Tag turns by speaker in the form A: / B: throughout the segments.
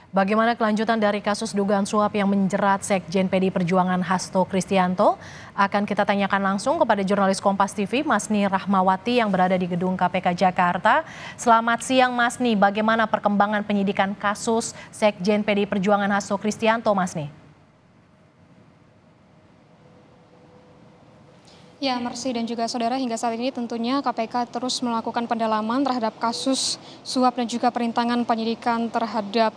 A: Bagaimana kelanjutan dari kasus dugaan suap yang menjerat Sekjen PDI Perjuangan Hasto Kristianto? Akan kita tanyakan langsung kepada jurnalis Kompas TV, Masni Rahmawati yang berada di Gedung KPK Jakarta. Selamat siang Masni, bagaimana perkembangan penyidikan kasus Sekjen PDI Perjuangan Hasto Kristianto, Masni?
B: Ya, Mercy dan juga saudara, hingga saat ini tentunya KPK terus melakukan pendalaman terhadap kasus suap dan juga perintangan penyidikan terhadap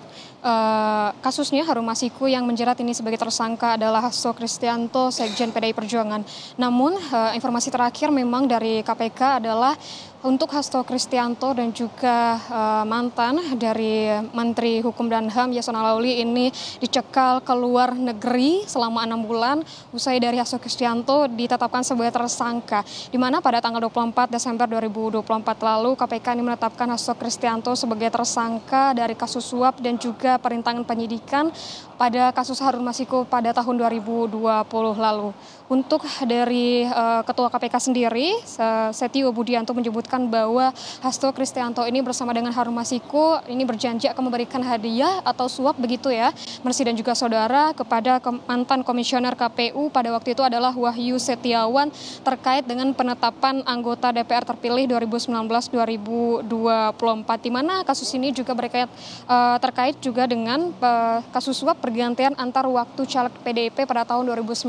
B: kasusnya Harun Masiku yang menjerat ini sebagai tersangka adalah Hasto Kristianto, Sekjen PDI Perjuangan. Namun informasi terakhir memang dari KPK adalah untuk Hasto Kristianto dan juga mantan dari Menteri Hukum dan HAM Yasona Laoly ini dicekal ke luar negeri selama 6 bulan usai dari Hasto Kristianto ditetapkan sebagai tersangka, di mana pada tanggal 24 Desember 2024 lalu KPK ini menetapkan Hasto Kristianto sebagai tersangka dari kasus suap dan juga perintangan penyidikan pada kasus Harun Masiku pada tahun 2020 lalu. Untuk dari Ketua KPK sendiri, Setio Budianto menyebutkan bahwa Hasto Kristianto ini bersama dengan Harun Masiku ini berjanji akan memberikan hadiah atau suap begitu ya, Mercy dan juga saudara, kepada mantan komisioner KPU pada waktu itu adalah Wahyu Setiawan terkait dengan penetapan anggota DPR terpilih 2019-2024, di mana kasus ini juga terkait juga dengan kasus suap pergantian antar waktu caleg PDIP pada tahun 2019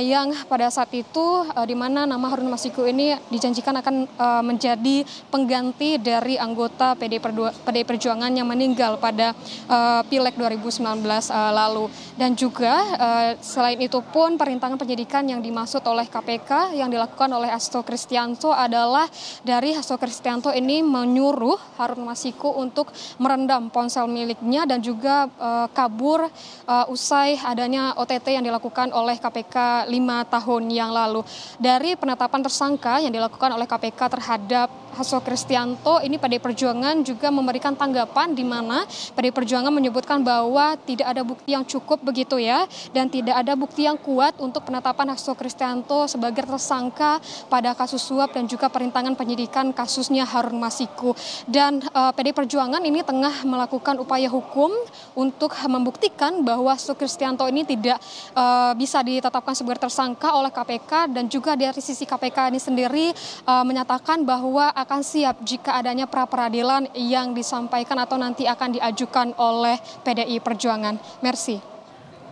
B: yang pada saat itu di mana nama Harun Masiku ini dijanjikan akan menjadi pengganti dari anggota PDI Perjuangan yang meninggal pada Pileg 2019 lalu. Dan juga selain itu pun perintangan penyidikan yang dimaksud oleh KPK yang dilakukan oleh Hasto Kristianto adalah dari Hasto Kristianto ini menyuruh Harun Masiku untuk merendam ponsel miliknya dan juga kabur usai adanya OTT yang dilakukan oleh KPK 5 tahun yang lalu. Dari penetapan tersangka yang dilakukan oleh KPK terhadap Hasto Kristianto ini, PDI Perjuangan juga memberikan tanggapan di mana PDI Perjuangan menyebutkan bahwa tidak ada bukti yang cukup begitu ya, dan tidak ada bukti yang kuat untuk penetapan Hasto Kristianto sebagai tersangka pada kasus suap dan juga perintangan penyidikan kasusnya Harun Masiku. Dan PDI Perjuangan ini tengah melakukan upaya hukum untuk membuktikan bahwa Hasto Kristianto ini tidak bisa ditetapkan sebagai tersangka oleh KPK, dan juga dari sisi KPK ini sendiri menyatakan bahwa akan siap jika adanya pra peradilan yang disampaikan atau nanti akan diajukan oleh PDI Perjuangan. Mercy.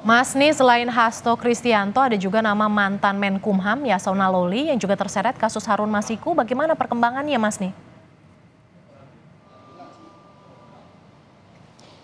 A: Masni, selain Hasto Kristianto ada juga nama mantan Menkumham Yasona Laoly yang juga terseret kasus Harun Masiku. Bagaimana perkembangannya, Masni?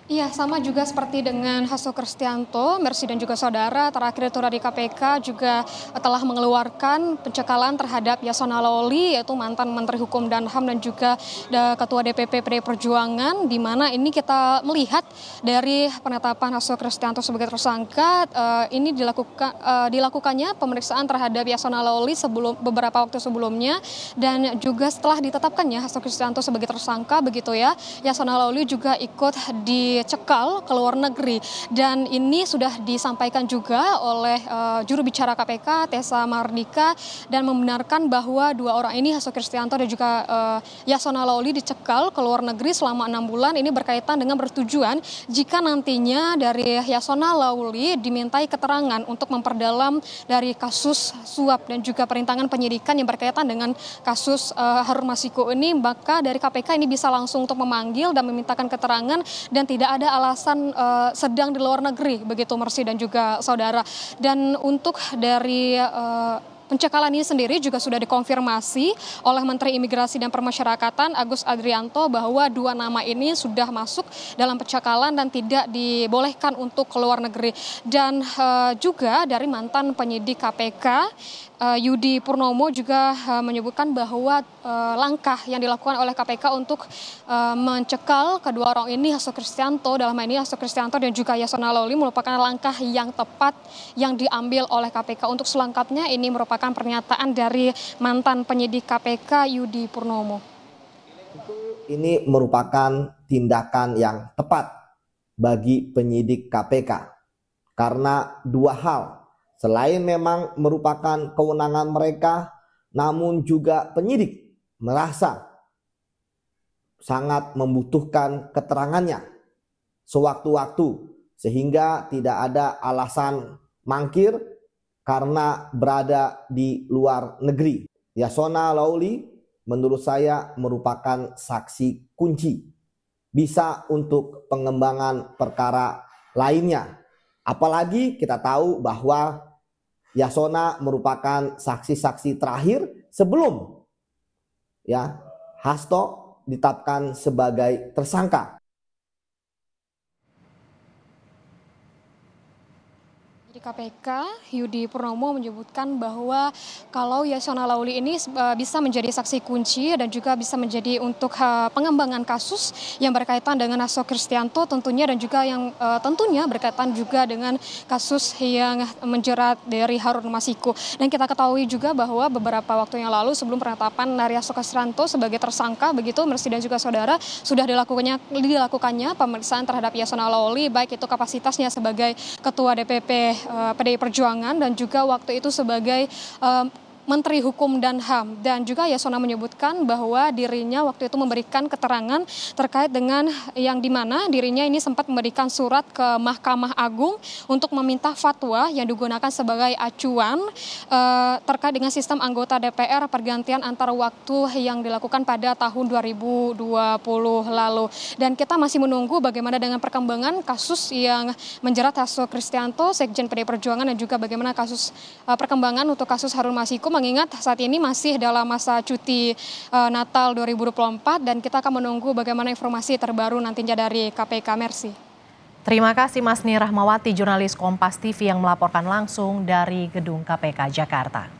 B: Iya, sama juga seperti dengan Hasto Kristianto, Mercy dan juga saudara. Terakhir itu dari KPK juga telah mengeluarkan pencekalan terhadap Yasona Laoly, yaitu mantan Menteri Hukum dan HAM dan juga Ketua DPP PDI Perjuangan, di mana ini kita melihat dari penetapan Hasto Kristianto sebagai tersangka, ini dilakukannya pemeriksaan terhadap Yasona Laoly beberapa waktu sebelumnya, dan juga setelah ditetapkannya Hasto Kristianto sebagai tersangka begitu ya, Yasona Laoly juga ikut dicekal ke luar negeri, dan ini sudah disampaikan juga oleh juru bicara KPK Tessa Mardika, dan membenarkan bahwa dua orang ini, Hasto Kristianto dan juga Yasona Laoly, dicekal ke luar negeri selama 6 bulan. Ini berkaitan dengan bertujuan jika nantinya dari Yasona Laoly dimintai keterangan untuk memperdalam dari kasus suap dan juga perintangan penyidikan yang berkaitan dengan kasus Harun Masiku ini, maka dari KPK ini bisa langsung untuk memanggil dan memintakan keterangan, dan tidak ada alasan sedang di luar negeri begitu, Mercy dan juga saudara. Dan untuk dari pencekalan ini sendiri juga sudah dikonfirmasi oleh Menteri Imigrasi dan Permasyarakatan Agus Adrianto bahwa dua nama ini sudah masuk dalam pencekalan dan tidak dibolehkan untuk keluar negeri. Dan juga dari mantan penyidik KPK Yudi Purnomo juga menyebutkan bahwa langkah yang dilakukan oleh KPK untuk mencekal kedua orang ini, Hasto Kristianto, dalam hal ini Hasto Kristianto dan juga Yasona Laoly, merupakan langkah yang tepat yang diambil oleh KPK. Untuk selengkapnya ini merupakan pernyataan dari mantan penyidik KPK Yudi Purnomo.
C: Ini merupakan tindakan yang tepat bagi penyidik KPK karena dua hal. Selain memang merupakan kewenangan mereka, namun juga penyidik merasa sangat membutuhkan keterangannya sewaktu-waktu sehingga tidak ada alasan mangkir karena berada di luar negeri. Yasona Lawli menurut saya merupakan saksi kunci bisa untuk pengembangan perkara lainnya. Apalagi kita tahu bahwa Yasona merupakan saksi-saksi terakhir sebelum Hasto ditetapkan sebagai tersangka.
B: Di KPK, Yudi Purnomo menyebutkan bahwa kalau Yasona Lawli ini bisa menjadi saksi kunci dan juga bisa menjadi untuk pengembangan kasus yang berkaitan dengan Hasto Kristianto tentunya, dan juga yang tentunya berkaitan juga dengan kasus yang menjerat dari Harun Masiku. Dan kita ketahui juga bahwa beberapa waktu yang lalu sebelum penetapan dari Hasto Kristianto sebagai tersangka begitu, Mercy dan juga saudara, sudah dilakukannya pemeriksaan terhadap Yasona Lawli, baik itu kapasitasnya sebagai Ketua DPP PDI Perjuangan dan juga waktu itu sebagai Menteri Hukum dan HAM. Dan juga Yasona menyebutkan bahwa dirinya waktu itu memberikan keterangan terkait dengan yang dimana dirinya ini sempat memberikan surat ke Mahkamah Agung untuk meminta fatwa yang digunakan sebagai acuan terkait dengan sistem anggota DPR pergantian antar waktu yang dilakukan pada tahun 2020 lalu. Dan kita masih menunggu bagaimana dengan perkembangan kasus yang menjerat Hasto Kristianto, Sekjen PDI Perjuangan, dan juga bagaimana kasus perkembangan untuk kasus Harun Masiku, mengingat saat ini masih dalam masa cuti Natal 2024 dan kita akan menunggu bagaimana informasi terbaru nantinya dari KPK. Mercy.
A: Terima kasih Masni Rahmawati, jurnalis Kompas TV yang melaporkan langsung dari Gedung KPK Jakarta.